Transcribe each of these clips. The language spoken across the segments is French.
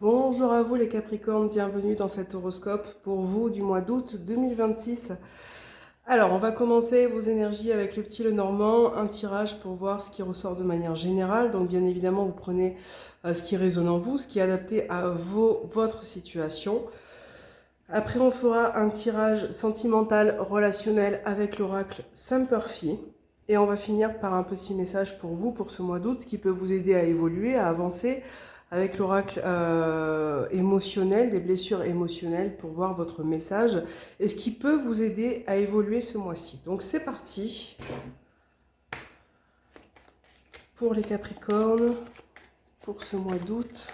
Bonjour à vous les Capricornes, bienvenue dans cet horoscope pour vous du mois d'août 2026. Alors, on va commencer vos énergies avec le petit Lenormand, un tirage pour voir ce qui ressort de manière générale. Donc, bien évidemment, vous prenez ce qui résonne en vous, ce qui est adapté à votre situation. Après, on fera un tirage sentimental, relationnel avec l'oracle Saint-Perfy. Et on va finir par un petit message pour vous pour ce mois d'août, ce qui peut vous aider à évoluer, à avancer avec l'oracle émotionnel, des blessures émotionnelles pour voir votre message et ce qui peut vous aider à évoluer ce mois-ci. Donc c'est parti pour les Capricornes pour ce mois d'août.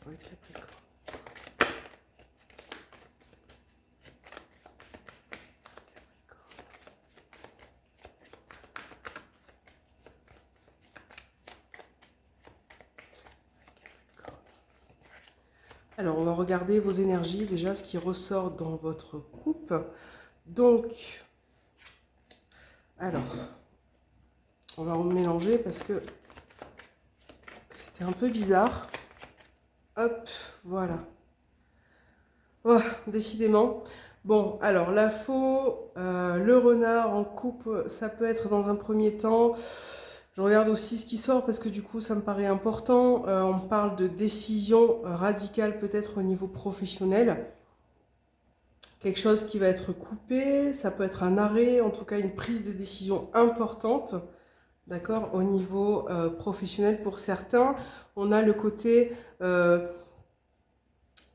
Pour les Capricornes. Alors, on va regarder vos énergies, déjà ce qui ressort dans votre coupe. Donc, alors, on va mélanger parce que c'était un peu bizarre. Hop, voilà. Oh, décidément. Bon, alors, la faux, le renard en coupe, ça peut être dans un premier temps. Je regarde aussi ce qui sort parce que du coup, ça me paraît important. On parle de décision radicale peut-être au niveau professionnel. Quelque chose qui va être coupé, ça peut être un arrêt, en tout cas une prise de décision importante, d'accord, au niveau professionnel pour certains. On a le côté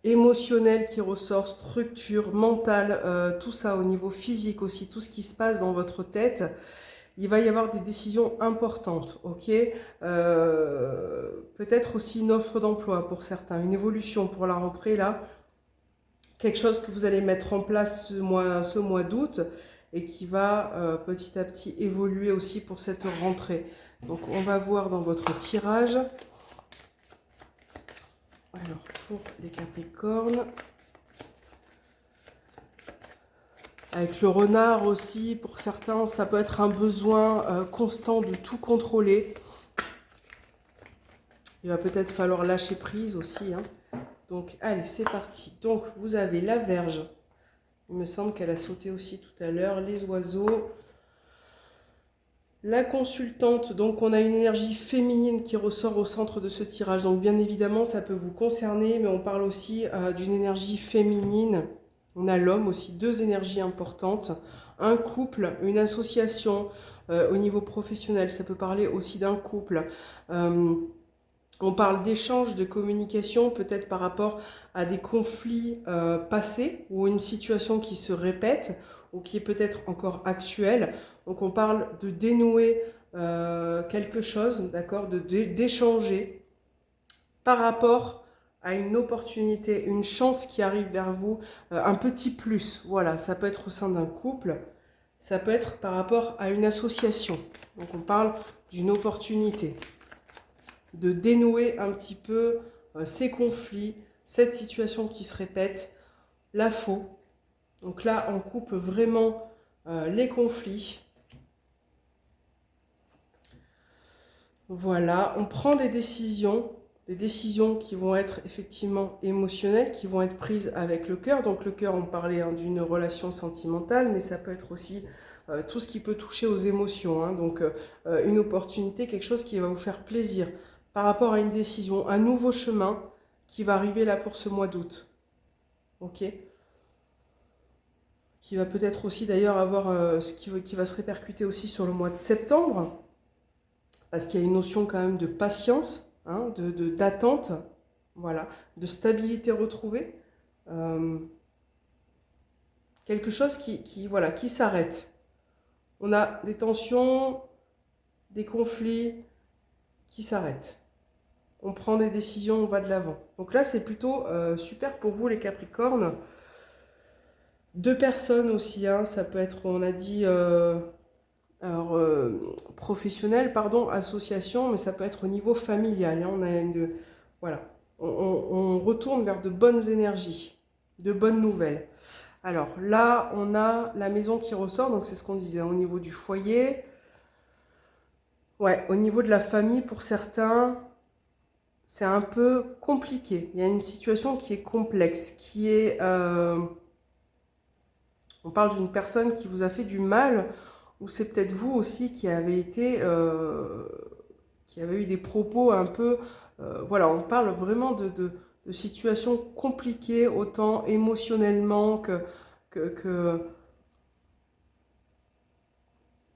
émotionnel qui ressort, structure, mentale, tout ça au niveau physique aussi, tout ce qui se passe dans votre tête. Il va y avoir des décisions importantes, ok, peut-être aussi une offre d'emploi pour certains, une évolution pour la rentrée là, quelque chose que vous allez mettre en place ce mois d'août et qui va petit à petit évoluer aussi pour cette rentrée. Donc on va voir dans votre tirage. Alors pour les Capricornes, avec le renard aussi, pour certains, ça peut être un besoin constant de tout contrôler. Il va peut-être falloir lâcher prise aussi, hein. Donc, allez, c'est parti. Donc, vous avez la Vierge. Il me semble qu'elle a sauté aussi tout à l'heure. Les oiseaux. La consultante. Donc, on a une énergie féminine qui ressort au centre de ce tirage. Donc, bien évidemment, ça peut vous concerner, mais on parle aussi d'une énergie féminine. On a l'homme aussi, deux énergies importantes. Un couple, une association au niveau professionnel. Ça peut parler aussi d'un couple. On parle d'échange, de communication, peut-être par rapport à des conflits passés ou une situation qui se répète ou qui est peut-être encore actuelle. Donc on parle de dénouer quelque chose, d'accord, d'échanger par rapport à une opportunité, une chance qui arrive vers vous, un petit plus. Voilà, ça peut être au sein d'un couple, ça peut être par rapport à une association. Donc on parle d'une opportunité de dénouer un petit peu ces conflits, cette situation qui se répète, la faux. Donc là, on coupe vraiment les conflits. Voilà, on prend des décisions qui vont être effectivement émotionnelles, qui vont être prises avec le cœur. Donc le cœur, on parlait d'une relation sentimentale, mais ça peut être aussi tout ce qui peut toucher aux émotions, hein. Donc une opportunité, quelque chose qui va vous faire plaisir par rapport à une décision, un nouveau chemin qui va arriver là pour ce mois d'août. Ok, qui va peut-être aussi d'ailleurs avoir ce qui va se répercuter aussi sur le mois de septembre, parce qu'il y a une notion quand même de patience, hein, d'attente, voilà, de stabilité retrouvée, euh, quelque chose voilà, qui s'arrête. On a des tensions, des conflits qui s'arrêtent. On prend des décisions, on va de l'avant. Donc là, c'est plutôt super pour vous les Capricornes. Deux personnes aussi, hein, ça peut être, on a dit, alors, professionnel, pardon, association, mais ça peut être au niveau familial, hein. On a voilà, on retourne vers de bonnes énergies, de bonnes nouvelles. Alors là, on a la maison qui ressort, donc c'est ce qu'on disait, hein, au niveau du foyer. Ouais, au niveau de la famille, pour certains, c'est un peu compliqué. Il y a une situation qui est complexe, qui est... on parle d'une personne qui vous a fait du mal, ou c'est peut-être vous aussi qui avez été... qui avez eu des propos un peu... voilà, on parle vraiment de situations compliquées, autant émotionnellement que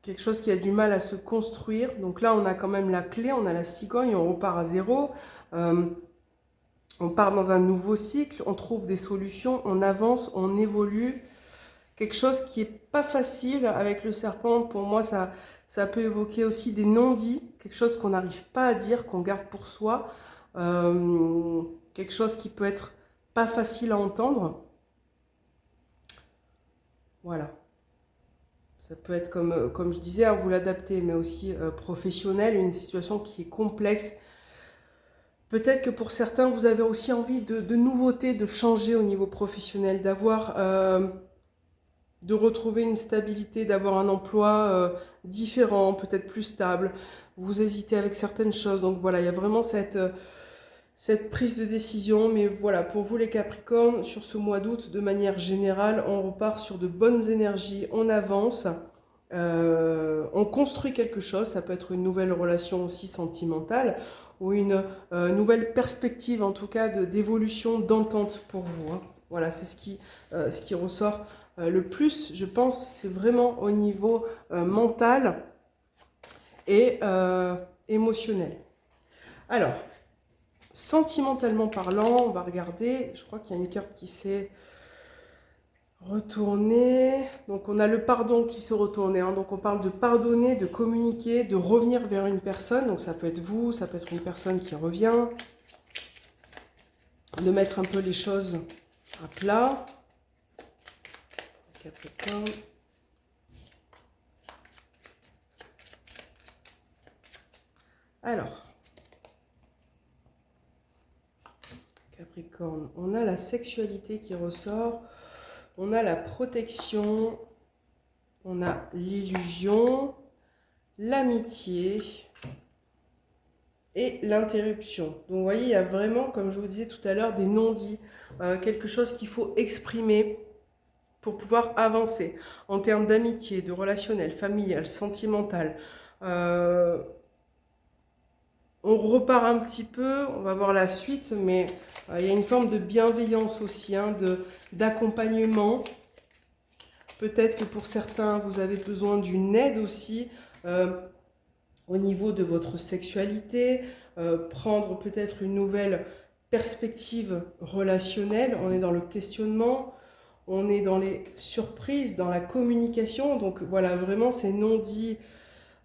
quelque chose qui a du mal à se construire. Donc là, on a quand même la clé, on a la cigogne, on repart à zéro. Euh, on part dans un nouveau cycle, on trouve des solutions, on avance, on évolue. Quelque chose qui est pas facile avec le serpent, pour moi, ça peut évoquer aussi des non-dits, quelque chose qu'on n'arrive pas à dire, qu'on garde pour soi, quelque chose qui peut être pas facile à entendre. Voilà. Ça peut être comme je disais, hein, vous l'adaptez, mais aussi professionnel, une situation qui est complexe. Peut-être que pour certains, vous avez aussi envie de nouveautés, de changer au niveau professionnel, de retrouver une stabilité, d'avoir un emploi différent, peut-être plus stable. Vous hésitez avec certaines choses. Donc voilà, il y a vraiment cette prise de décision. Mais voilà, pour vous les Capricornes, sur ce mois d'août, de manière générale, on repart sur de bonnes énergies, on avance. On construit quelque chose, ça peut être une nouvelle relation aussi sentimentale ou une nouvelle perspective en tout cas d'évolution, d'entente pour vous. Hein. Voilà, c'est ce qui ressort le plus, je pense, c'est vraiment au niveau mental et émotionnel. Alors, sentimentalement parlant, on va regarder, je crois qu'il y a une carte qui s'est retournée. Donc on a le pardon qui se retourne. Hein. Donc on parle de pardonner, de communiquer, de revenir vers une personne. Donc ça peut être vous, ça peut être une personne qui revient. De mettre un peu les choses à plat. Capricorne. Alors, Capricorne, on a la sexualité qui ressort, on a la protection, on a l'illusion, l'amitié et l'interruption. Donc vous voyez, il y a vraiment, comme je vous disais tout à l'heure, des non-dits, quelque chose qu'il faut exprimer pour pouvoir avancer en termes d'amitié, de relationnel, familial, sentimental. On repart un petit peu, on va voir la suite, mais il y a une forme de bienveillance aussi, hein, d'accompagnement. Peut-être que pour certains, vous avez besoin d'une aide aussi au niveau de votre sexualité, prendre peut-être une nouvelle perspective relationnelle. On est dans le questionnement, on est dans les surprises, dans la communication. Donc voilà, vraiment ces non-dits.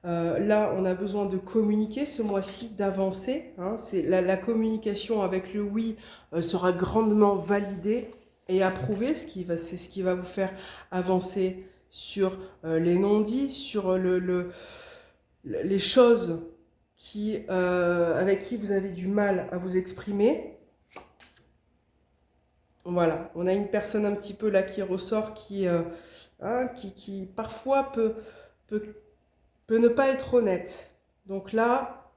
Là, on a besoin de communiquer ce mois-ci, d'avancer. Hein. La communication avec le oui sera grandement validée et approuvée, c'est ce qui va vous faire avancer sur les non-dits, sur les choses avec qui vous avez du mal à vous exprimer. Voilà, on a une personne un petit peu là qui ressort, qui parfois peut ne pas être honnête. Donc là,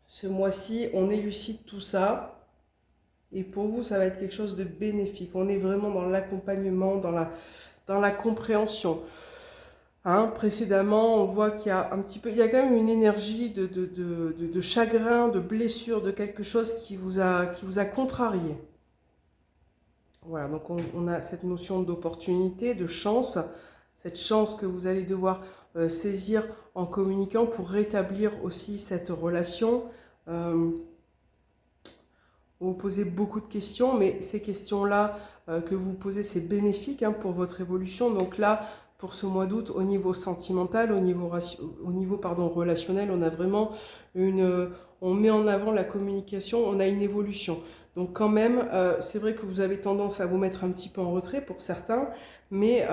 ce mois-ci, on élucide tout ça. Et pour vous, ça va être quelque chose de bénéfique. On est vraiment dans l'accompagnement, dans la compréhension. Hein, précédemment, on voit qu'il y a un petit peu, il y a quand même une énergie de chagrin, de blessure, de quelque chose qui vous a contrarié. Voilà, donc on a cette notion d'opportunité, de chance, cette chance que vous allez devoir saisir en communiquant pour rétablir aussi cette relation. Vous posez beaucoup de questions, mais ces questions-là que vous posez, c'est bénéfique hein, pour votre évolution. Donc là, pour ce mois d'août, au niveau sentimental, au niveau relationnel, on a vraiment on met en avant la communication, on a une évolution. Donc quand même, c'est vrai que vous avez tendance à vous mettre un petit peu en retrait pour certains, mais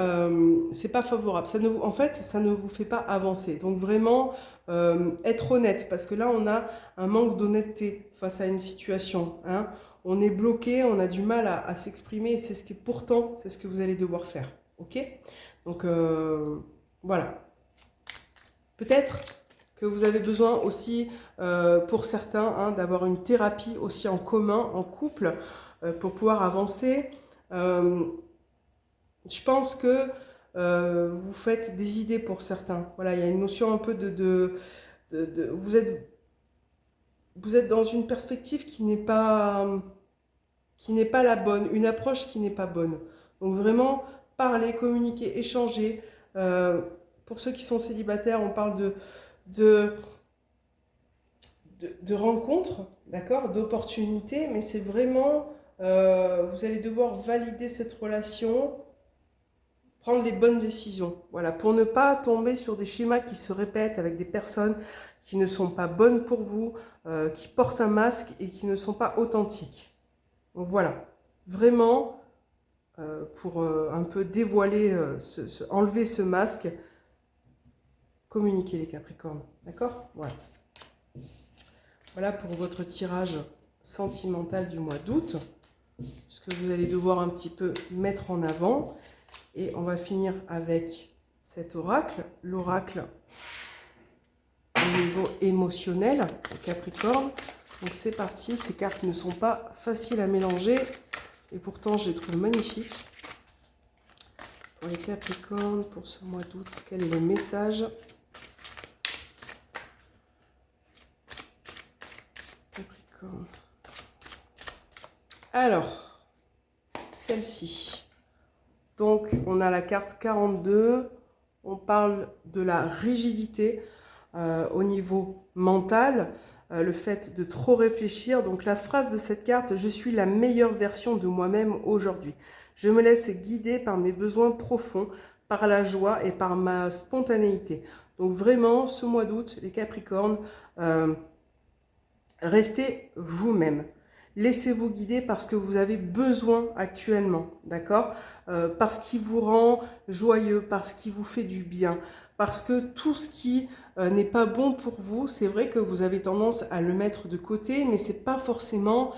c'est pas favorable. En fait, ça ne vous fait pas avancer. Donc vraiment, être honnête, parce que là, on a un manque d'honnêteté face à une situation. Hein. On est bloqué, on a du mal à s'exprimer, et pourtant, c'est ce que vous allez devoir faire. Ok ? Donc voilà. Peut-être que vous avez besoin aussi, pour certains, hein, d'avoir une thérapie aussi en commun, en couple, pour pouvoir avancer. Je pense que vous faites des idées pour certains. Voilà, il y a une notion un peu vous êtes dans une perspective qui n'est pas la bonne, une approche qui n'est pas bonne. Donc vraiment, parler, communiquer, échanger. Pour ceux qui sont célibataires, on parle de, de rencontres, d'accord, d'opportunités, mais c'est vraiment, vous allez devoir valider cette relation, prendre les bonnes décisions, voilà, pour ne pas tomber sur des schémas qui se répètent avec des personnes qui ne sont pas bonnes pour vous, qui portent un masque et qui ne sont pas authentiques. Donc voilà, vraiment, pour un peu dévoiler, enlever ce masque, communiquez les Capricornes, d'accord? Voilà. Voilà pour votre tirage sentimental du mois d'août, ce que vous allez devoir un petit peu mettre en avant. Et on va finir avec cet oracle, l'oracle au niveau émotionnel, le Capricorne. Donc c'est parti, ces cartes ne sont pas faciles à mélanger et pourtant je les trouve magnifiques. Pour les Capricornes, pour ce mois d'août, quel est le message? Capricorne. Alors, celle-ci. Donc, on a la carte 42. On parle de la rigidité au niveau mental, le fait de trop réfléchir. Donc, la phrase de cette carte, je suis la meilleure version de moi-même aujourd'hui. Je me laisse guider par mes besoins profonds, par la joie et par ma spontanéité. Donc, vraiment, ce mois d'août, les Capricornes, restez vous-même. Laissez-vous guider par ce que vous avez besoin actuellement, d'accord? Par ce qui vous rend joyeux, par ce qui vous fait du bien. Parce que tout ce qui n'est pas bon pour vous, c'est vrai que vous avez tendance à le mettre de côté, mais c'est pas forcément...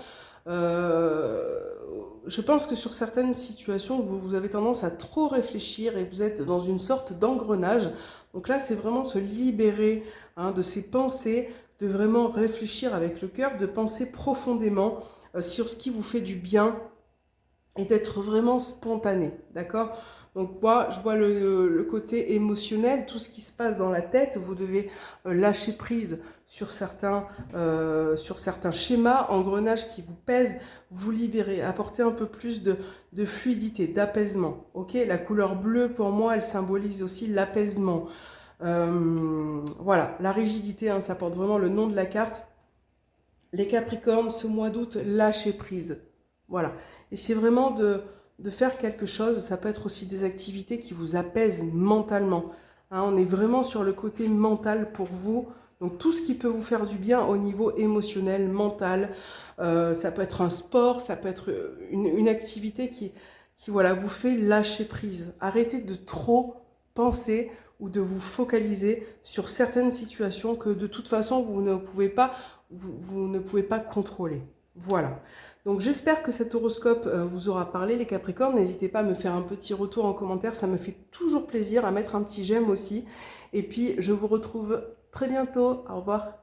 je pense que sur certaines situations, vous avez tendance à trop réfléchir et vous êtes dans une sorte d'engrenage. Donc là, c'est vraiment se libérer, hein, de ces pensées, de vraiment réfléchir avec le cœur, de penser profondément sur ce qui vous fait du bien et d'être vraiment spontané, d'accord? Donc moi, je vois le côté émotionnel, tout ce qui se passe dans la tête, vous devez lâcher prise sur certains schémas, engrenages qui vous pèsent, vous libérer, apporter un peu plus de fluidité, d'apaisement, ok? La couleur bleue, pour moi, elle symbolise aussi l'apaisement. Voilà, la rigidité, hein, ça porte vraiment le nom de la carte. Les Capricornes, ce mois d'août, lâchez prise. Voilà. Et c'est vraiment de faire quelque chose. Ça peut être aussi des activités qui vous apaisent mentalement. Hein, on est vraiment sur le côté mental pour vous. Donc tout ce qui peut vous faire du bien au niveau émotionnel, mental. Ça peut être un sport, ça peut être une activité qui voilà, vous fait lâcher prise. Arrêtez de trop penser ou de vous focaliser sur certaines situations que de toute façon vous ne pouvez pas contrôler. Voilà. Donc j'espère que cet horoscope vous aura parlé les Capricornes. N'hésitez pas à me faire un petit retour en commentaire, ça me fait toujours plaisir, à mettre un petit j'aime aussi. Et puis je vous retrouve très bientôt. Au revoir.